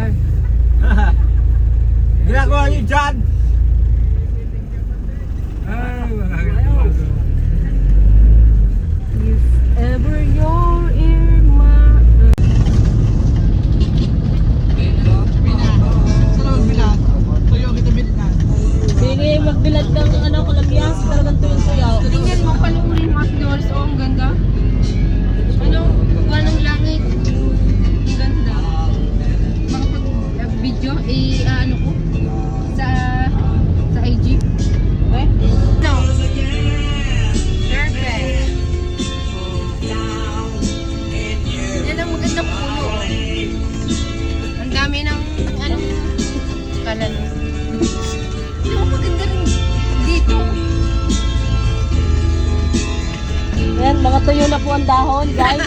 Car. Ginagawa niyo dyan! Ay, If ever your ear Sige, magbilad ng ano, kalamyas, talagang tuyong-tuyaw. Tingnan mo, panuulin mo, Doors. Oh, ang ganda. Ano? Gawa ng langit. Ang ganda. Makapag-video, ano ko? Sa IG. Eh? No. Perfect. Yan ang magandang puno. Ang dami ng, ano, kalan. Ano, maganda rin dito. Ayan, mga tuyo na po ang dahon, guys.